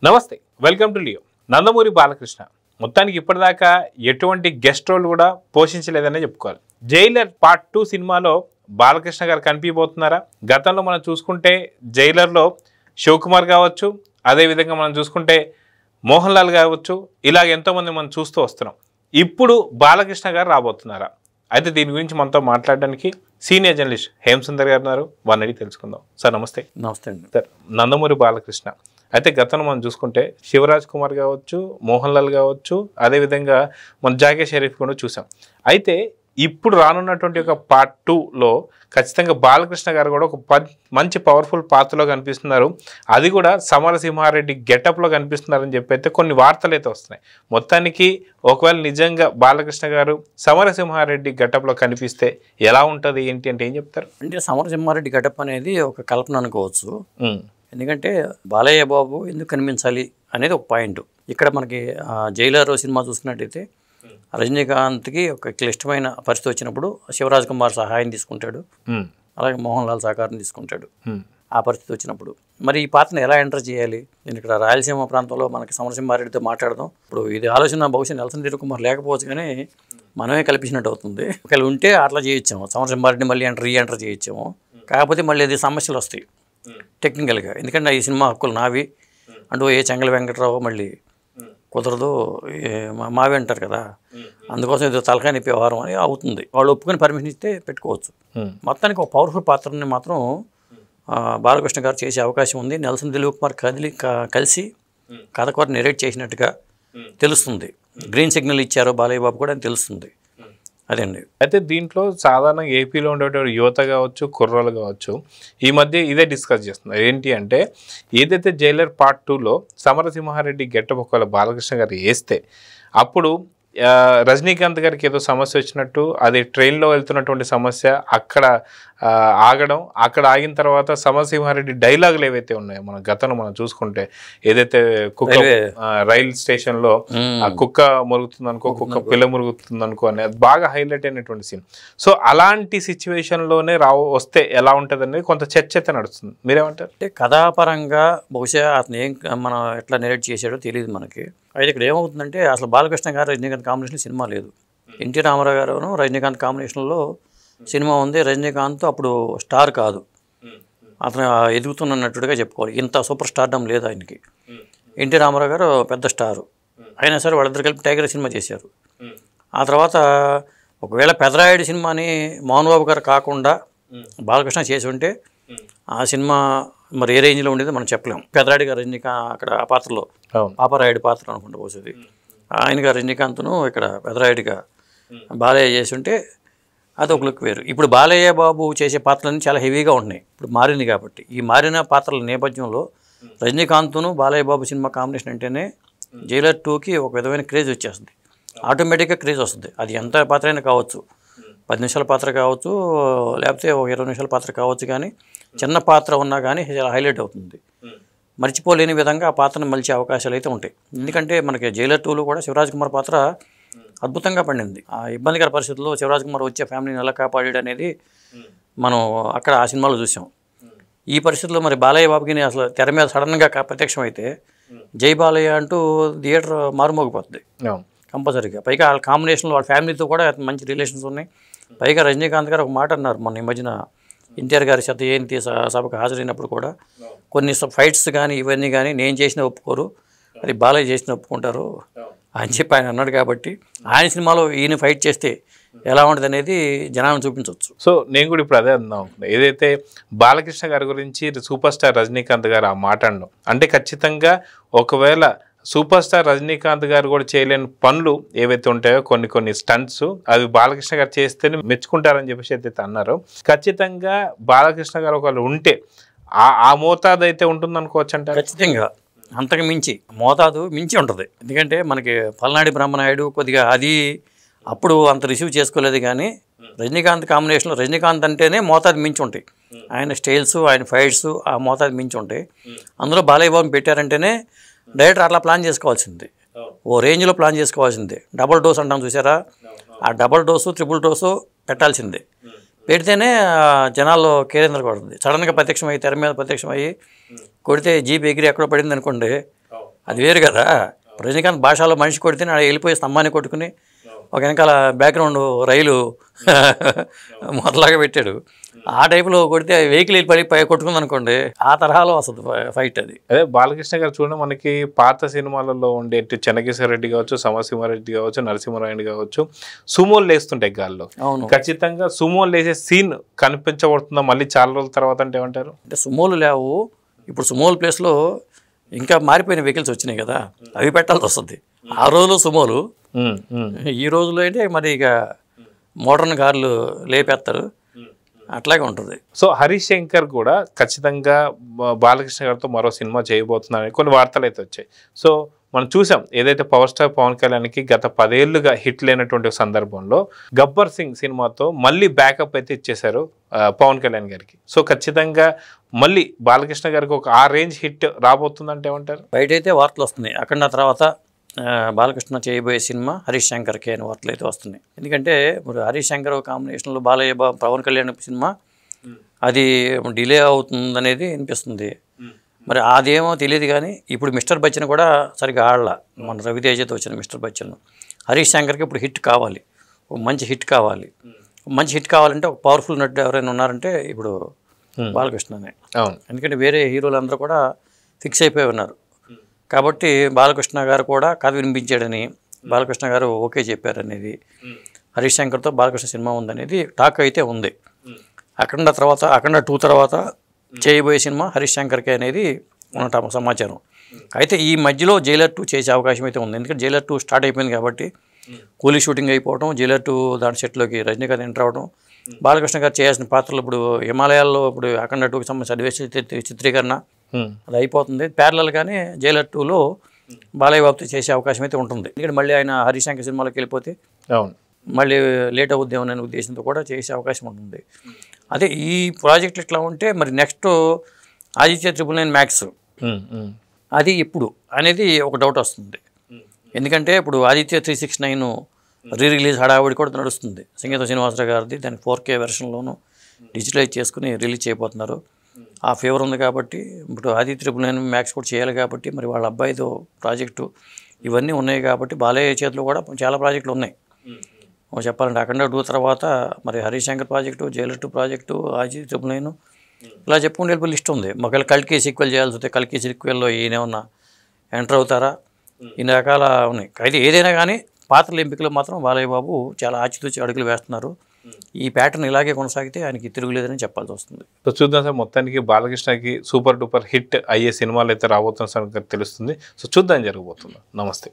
నమస్తే, welcome to Leo. Nandamuri Balakrishna మొత్తానికి ఇప్పటిదాకా ఎటువంటి గెస్ట్ రోల్ కూడా పోషించలేదనే చెప్పుకోవాలి. జైలర్ పార్ట్ 2 సినిమాలో బాలకృష్ణ గారు కనిపించబోతున్నారా? గతంలో మనం చూసుకుంటే జైలర్లో శివకుమార్ కావచ్చు, అదేవిధంగా మనం చూసుకుంటే మోహన్ లాల్ కావచ్చు, ఇలాగ ఎంతోమంది మనం చూస్తూ వస్తున్నాం. ఇప్పుడు బాలకృష్ణ గారు రాబోతున్నారా? అయితే దీని గురించి మనతో మాట్లాడడానికి సీనియర్ జర్నలిస్ట్ హేమసుందర్ గారు ఉన్నారు. వారిని అడిగి తెలుసుకుందాం. సార్ నమస్తే. నమస్తే అండి. సార్, నందమూరి బాలకృష్ణ అయితే గతంలో మనం చూసుకుంటే శివరాజ్ కుమార్ కావచ్చు, మోహన్ లాల్ కావచ్చు, అదేవిధంగా మన జాకే షరీఫ్ కూడా చూసాం. అయితే ఇప్పుడు రానున్నటువంటి ఒక పార్ట్ 2లో ఖచ్చితంగా బాలకృష్ణ గారు కూడా ఒక మంచి పవర్ఫుల్ పాత్రలో కనిపిస్తున్నారు. అది కూడా సమరసింహారెడ్డి గెటప్లో కనిపిస్తున్నారని చెప్పి అయితే కొన్ని వార్తలు అయితే వస్తున్నాయి. మొత్తానికి ఒకవేళ నిజంగా బాలకృష్ణ గారు సమరసింహారెడ్డి గెటప్లో కనిపిస్తే ఎలా ఉంటుంది ఏంటి అంటే ఏం చెప్తారు? అంటే సమరసింహారెడ్డి గెటప్ అనేది ఒక కల్పన అనుకోవచ్చు. ఎందుకంటే బాలయ్య బాబు ఎందుకు కనిపించాలి అనేది ఒక పాయింట్. ఇక్కడ మనకి జైలర్ సినిమా చూసుకున్నట్టయితే రజనీకాంత్కి ఒక క్లిష్టమైన పరిస్థితి వచ్చినప్పుడు శివరాజ్ కుమార్ సహాయం తీసుకుంటాడు, అలాగే మోహన్ లాల్ సహకారం తీసుకుంటాడు. ఆ పరిస్థితి వచ్చినప్పుడు మరి ఈ పాత్రను ఎలా ఎంటర్ చేయాలి? నేను ఇక్కడ రాయలసీమ ప్రాంతంలో మనకి సమరసింహారెడ్డితో మాట్లాడదాం. ఇప్పుడు ఇది ఆలోచన బహుశా నెల్సన్ తిరుకుమార్ లేకపోవచ్చు, కానీ మనమే కల్పించినట్టు అవుతుంది. ఒకవేళ ఉంటే అట్లా చేయొచ్చాము, సమరసింహారెడ్డి మళ్ళీ రీఎంటర్ చేయొచ్చాము. కాకపోతే మళ్ళీ అది సమస్యలు వస్తాయి టెక్నికల్గా. ఎందుకంటే ఈ సినిమా హక్కులు నావి అంటూ ఏ చెంగల వెంకటరావు మళ్ళీ కుదరదు, మావి అంటారు కదా, అందుకోసం ఇది తలకాయ నిప్పే వ్యవహారం అని అవుతుంది. వాళ్ళు ఒప్పుకొని పర్మిషన్ ఇస్తే పెట్టుకోవచ్చు. మొత్తానికి ఒక పవర్ఫుల్ పాత్రని మాత్రం బాలకృష్ణ గారు చేసే అవకాశం ఉంది. నెల్సన్ తిరుకుమార్ కలిసి కథ కొర నెరేట్ చేసినట్టుగా తెలుస్తుంది. గ్రీన్ సిగ్నల్ ఇచ్చారు బాలయ్య బాబు కూడా అని తెలుస్తుంది. అదండి. అయితే దీంట్లో సాధారణంగా ఏపీలో ఉండేటువంటి యువత కావచ్చు, కుర్రోలు కావచ్చు, ఈ మధ్య ఇదే డిస్కస్ చేస్తున్నారు. ఏంటి అంటే ఏదైతే జైలర్ పార్ట్ 2లో సమరసింహారెడ్డి గెటప్ ఒకవేళ బాలకృష్ణ గారు వేస్తే అప్పుడు రజనీకాంత్ గారికి ఏదో సమస్య వచ్చినట్టు, అది ట్రైన్లో వెళ్తున్నటువంటి సమస్య, అక్కడ ఆగడం, అక్కడ ఆగిన తర్వాత సమరసింహారెడ్డి డైలాగులు ఏవైతే ఉన్నాయో మన గతంలో మనం చూసుకుంటే, ఏదైతే కుక్క రైల్ స్టేషన్లో ఆ కుక్క మురుగుతుంది అనుకో, కుక్క పిల్ల మురుగుతుంది అనుకో అని, అది బాగా హైలైట్ అయినటువంటి సీన్. సో అలాంటి సిచ్యువేషన్లోనే వస్తే ఎలా ఉంటుంది అనేది కొంత చర్చ అయితే నడుస్తుంది. మీరేమంటారు? అంటే కథాపరంగా బహుశా అతను ఏం మనం ఎట్లా నెరేట్ చేశాడో తెలియదు మనకి. అయితే ఇక్కడ ఏమవుతుందంటే అసలు బాలకృష్ణ గారు రజనీకాంత్ కాంబినేషన్ సినిమా లేదు. ఎన్టీ రామారావు గారు రజనీకాంత్ కాంబినేషన్లో సినిమా ఉంది. రజనీకాంత్ అప్పుడు స్టార్ కాదు, అతను ఎదుగుతున్న నటుడిగా చెప్పుకోవాలి. ఇంత సూపర్ స్టార్డమ్ లేదు ఆయనకి. ఎన్టీ రామారావు గారు పెద్ద స్టారు, అయినా సరే వాళ్ళిద్దరు కలిపి టైగర్ సినిమా చేశారు. ఆ తర్వాత ఒకవేళ పెదరాయుడు సినిమాని మోహన్ బాబు గారు కాకుండా బాలకృష్ణ చేసి ఉంటే ఆ సినిమా మరి ఏ రేంజ్లో ఉండేదో మనం చెప్పలేము. పెదరాయుడు గారు రజనీకాంత్ అక్కడ ఆ పాత్రలో పాపరాయుడు పాత్ర అనుకుంటూ పోసేది, ఆయనగా రజనీకాంత్ను ఇక్కడ పెదరాయుడిగా బాలయ్య చేసి ఉంటే అది ఒక లుక్ వేరు. ఇప్పుడు బాలయ్య బాబు చేసే పాత్రలన్నీ చాలా హెవీగా ఉంటున్నాయి, ఇప్పుడు మారింది. కాబట్టి ఈ మారిన పాత్రల నేపథ్యంలో రజనీకాంత్ను బాలయ్య బాబు సినిమా కాంబినేషన్ అంటేనే జైలర్ 2కి ఒక విధమైన క్రేజ్ వచ్చేస్తుంది, ఆటోమేటిక్గా క్రేజ్ వస్తుంది. అది ఎంత పాత్ర అయినా కావచ్చు, 10 నిమిషాల పాత్ర కావచ్చు, లేకపోతే ఒక 20 నిమిషాల పాత్ర కావచ్చు, కానీ చిన్న పాత్ర ఉన్నా కానీ చాలా హైలైట్ అవుతుంది. మర్చిపోలేని విధంగా ఆ పాత్రను మలిచే అవకాశాలు అయితే ఉంటాయి. ఎందుకంటే మనకి జైలర్ 2లో కూడా శివరాజ్ కుమార్ పాత్ర అద్భుతంగా పండింది. ఆ ఇబ్బందికర పరిస్థితుల్లో శివరాజ్ కుమార్ వచ్చే ఫ్యామిలీని ఎలా కాపాడాడు అనేది మనం అక్కడ ఆ సినిమాలో చూసాం. ఈ పరిస్థితుల్లో మరి బాలయ్య బాబుకి అసలు తెర మీద సడన్గా ప్రత్యక్షం అయితే జై బాలయ్య అంటూ థియేటర్ మారుమోగిపోతుంది కంపల్సరీగా. పైగా వాళ్ళ కాంబినేషన్లో వాళ్ళ ఫ్యామిలీతో కూడా మంచి రిలేషన్స్ ఉన్నాయి. పైగా రజనీకాంత్ గారు ఒక మాట అన్నారు మొన్న ఈ మధ్యన ఎన్టీఆర్ గారి జయంతి సభకు హాజరైనప్పుడు కూడా, కొన్ని ఫైట్స్ కానీ ఇవన్నీ కానీ నేను చేసిన ఒప్పుకోరు, అది బాలయ్య చేసిన ఒప్పుకుంటారు అని చెప్పి ఆయన అన్నాడు. కాబట్టి ఆయన సినిమాలో ఈయన ఫైట్ చేస్తే ఎలా ఉంటుంది అనేది జనాలను చూపించవచ్చు. సో నేను కూడా ఇప్పుడు అదే అందాం అనుకున్నాను. ఏదైతే బాలకృష్ణ గారి గురించి సూపర్ స్టార్ రజనీకాంత్ గారు ఆ మాట అనడం అంటే, ఖచ్చితంగా ఒకవేళ సూపర్ స్టార్ రజనీకాంత్ గారు కూడా చేయలేని పనులు ఏవైతే ఉంటాయో కొన్ని స్టంట్స్, అవి బాలకృష్ణ గారు చేస్తేనే మెచ్చుకుంటారని చెప్పేసి అయితే అన్నారు. ఖచ్చితంగా బాలకృష్ణ గారు ఒకవేళ ఉంటే ఆ మోతాదు అయితే ఉంటుంది అనుకోవచ్చు అంటారు. ఖచ్చితంగా అంతకు మించి మోతాదు మించి ఉంటుంది. ఎందుకంటే మనకి పల్నాడు బ్రహ్మనాయుడు కొద్దిగా అది అప్పుడు అంత రిసీవ్ చేసుకోలేదు, కానీ రజనీకాంత్ కాంబినేషన్లో రజనీకాంత్ అంటేనే మోతాదు మించి ఉంటాయి. ఆయన స్టైల్స్, ఆయన ఫైట్స్ ఆ మోతాదు మించి ఉంటాయి. అందులో బాలయ్య బాబుని పెట్టారంటేనే డైరెక్టర్ అట్లా ప్లాన్ చేసుకోవాల్సిందే, ఓ రేంజ్లో ప్లాన్ చేసుకోవాల్సిందే. డబుల్ డోస్ అంటాం చూసారా, ఆ డబుల్ డోసు ట్రిపుల్ డోసు పెట్టాల్సిందే. పెడితేనే జనాల్లో కేరింద్ర కొడుతుంది. సడన్గా ప్రత్యక్షమయ్యి తెర మీద ప్రత్యక్షమయ్యి కొడితే జీప్ ఎగిరి ఎక్కడో పడింది అనుకోండి, అది వేరు కదా. రజనీకాంత్ భాషలో మనిషి కొడితే ఆడ వెళ్ళిపోయి స్తంభాన్ని కొట్టుకుని ఒక వెనకాల బ్యాక్గ్రౌండ్ రైలు మొదలాగా పెట్టాడు. ఆ టైపులో కొడితే వెహికల్ పై కొట్టుకుంది అనుకోండి, ఆ తరహాలో వస్తుంది ఫైట్ అది. అదే బాలకృష్ణ గారు చూడండి, మనకి పాత సినిమాలలో ఉండే చెన్నకేశ్వర రెడ్డి కావచ్చు, సమరసింహారెడ్డి కావచ్చు, నరసింహరాయుడు కావచ్చు, సుమోలు లేస్తుంటాయి గాల్లో. ఖచ్చితంగా సుమోలు లేసే సీన్ కనిపించబడుతుందా మళ్ళీ చాలా రోజుల తర్వాత అంటే ఏమంటారు? అంటే సుమోలు లేవు, ఇప్పుడు సుమోలు ప్లేస్లో ఇంకా మారిపోయిన వెహికల్స్ వచ్చినాయి కదా, అవి పెట్టాల్సి వస్తుంది. ఆ రోజులో సుమోలు, ఈ రోజులో అయితే మరి ఇక మోడర్న్ కార్లు లేపేస్తారు, అట్లాగే ఉంటుంది. సో హరీష్ శంకర్ కూడా ఖచ్చితంగా బాలకృష్ణ గారితో మరో సినిమా చేయబోతున్నారని కొన్ని వార్తలు అయితే వచ్చాయి. సో మనం చూసాం, ఏదైతే పవర్ స్టార్ పవన్ కళ్యాణ్కి గత 10 ఏళ్లుగా హిట్ లేనటువంటి సందర్భంలో గబ్బర్ సింగ్ సినిమాతో మళ్ళీ బ్యాకప్ అయితే ఇచ్చేశారు పవన్ కళ్యాణ్ గారికి. సో ఖచ్చితంగా మళ్ళీ బాలకృష్ణ గారికి ఒక ఆ రేంజ్ హిట్ రాబోతుందంటే ఏమంటారు? బయట అయితే వార్తలు వస్తున్నాయి, అక్కడ తర్వాత బాలకృష్ణ చేయబోయే సినిమా హరీష్ శంకర్కి అని వార్తలు అయితే వస్తున్నాయి. ఎందుకంటే ఇప్పుడు హరీష్ శంకర్ కాంబినేషన్లో బాలయ్య పవన్ కళ్యాణ్ సినిమా అది డిలే అవుతుందనేది అనిపిస్తుంది. మరి అదేమో తెలియదు. కానీ ఇప్పుడు మిస్టర్ బచ్చన్ కూడా సరిగ్గా ఆడలా, మన రవితేజతో వచ్చిన మిస్టర్ బచ్చన్. హరీష్ శంకర్కి ఇప్పుడు హిట్ కావాలి, ఒక మంచి హిట్ కావాలి. మంచి హిట్ కావాలంటే ఒక పవర్ఫుల్ నటుడు ఎవరైనా ఉన్నారంటే ఇప్పుడు బాలకృష్ణనే. ఎందుకంటే వేరే హీరోలు అందరూ కూడా ఫిక్స్ అయిపోయి ఉన్నారు. కాబట్టి బాలకృష్ణ గారు కూడా కథ వినిపించాడని, బాలకృష్ణ గారు ఓకే చెప్పారనేది, హరీష్ శంకర్తో బాలకృష్ణ సినిమా ఉందనేది టాక్ అయితే ఉంది. అఖండ 2 తర్వాత చేయబోయే సినిమా హరీష్ శంకర్కే అనేది ఉన్న సమాచారం. అయితే ఈ మధ్యలో జైలర్ 2 చేసే అవకాశం అయితే ఉంది. ఎందుకంటే జైలర్ 2 స్టార్ట్ అయిపోయింది కాబట్టి కూలీ షూటింగ్ అయిపోవడం, జైలర్ 2 దాని సెట్లోకి రజనీకాంత్ ఎంటర్ అవ్వడం, బాలకృష్ణ గారు చేయాల్సిన పాత్రలు ఇప్పుడు హిమాలయాల్లో ఇప్పుడు అఖండ 2కి సంబంధించి చిత్రీకరణ అది అయిపోతుంది. ప్యారలల్గానే జైలర్ 2లో బాలయ్య బాబుతో చేసే అవకాశం అయితే ఉంటుంది. ఎందుకంటే మళ్ళీ ఆయన హరీష్ శంకర్ సినిమాలోకి వెళ్ళిపోతే మళ్ళీ లేట్ అవుద్దేమో అనే ఉద్దేశంతో కూడా చేసే అవకాశం ఉంటుంది. అదే ఈ ప్రాజెక్టులు ఇట్లా ఉంటే మరి నెక్స్ట్ ఆదిత్య 999 మ్యాక్స్ అది ఇప్పుడు అనేది ఒక డౌట్ వస్తుంది. ఎందుకంటే ఇప్పుడు ఆదిత్య 369 రిలీజ్ హడావుడి కూడా నడుస్తుంది. సంగీత శ్రీనివాసరావు గారిది దాని 4K వెర్షన్లోనూ డిజిటలైజ్ చేసుకుని రిలీజ్ చేయబోతున్నారు. ఆ ఫేవర్ ఉంది కాబట్టి ఇప్పుడు ఆదిత్య 999 మ్యాక్స్ కూడా చేయాలి కాబట్టి మరి వాళ్ళ అబ్బాయితో ప్రాజెక్టు ఇవన్నీ ఉన్నాయి కాబట్టి బాలయ్య చేతిలో కూడా చాలా ప్రాజెక్టులు ఉన్నాయి. చెప్పాలంటే అఖండ 2 తర్వాత మరి Harish Shankar project, Jailer 2 project, Aditya 999 ఇలా చెప్పుకుంటే వెళ్ళిపోయి లిస్ట్ ఉంది. ఒకవేళ కల్కి సీక్వెల్ చేయాల్సి వస్తే కల్కి సీక్వెల్లో ఈయనేమన్నా ఎంటర్ అవుతారా, ఇన్ని రకాల ఉన్నాయి. అయితే ఏదైనా కానీ పాత్రల ఎంపికలో మాత్రం బాలయ్య బాబు చాలా ఆచితూచి అడుగులు వేస్తున్నారు. ఈ ప్యాటర్న్ ఇలాగే కొనసాగితే ఆయనకి తిరుగులేదని చెప్పాల్సి వస్తుంది. సో చూద్దాం సార్, మొత్తానికి బాలకృష్ణకి సూపర్ డూపర్ హిట్ అయ్యే సినిమాలు అయితే రాబోతున్న సంగతి తెలుస్తుంది. సో చూద్దాం జరగబోతుంది. నమస్తే.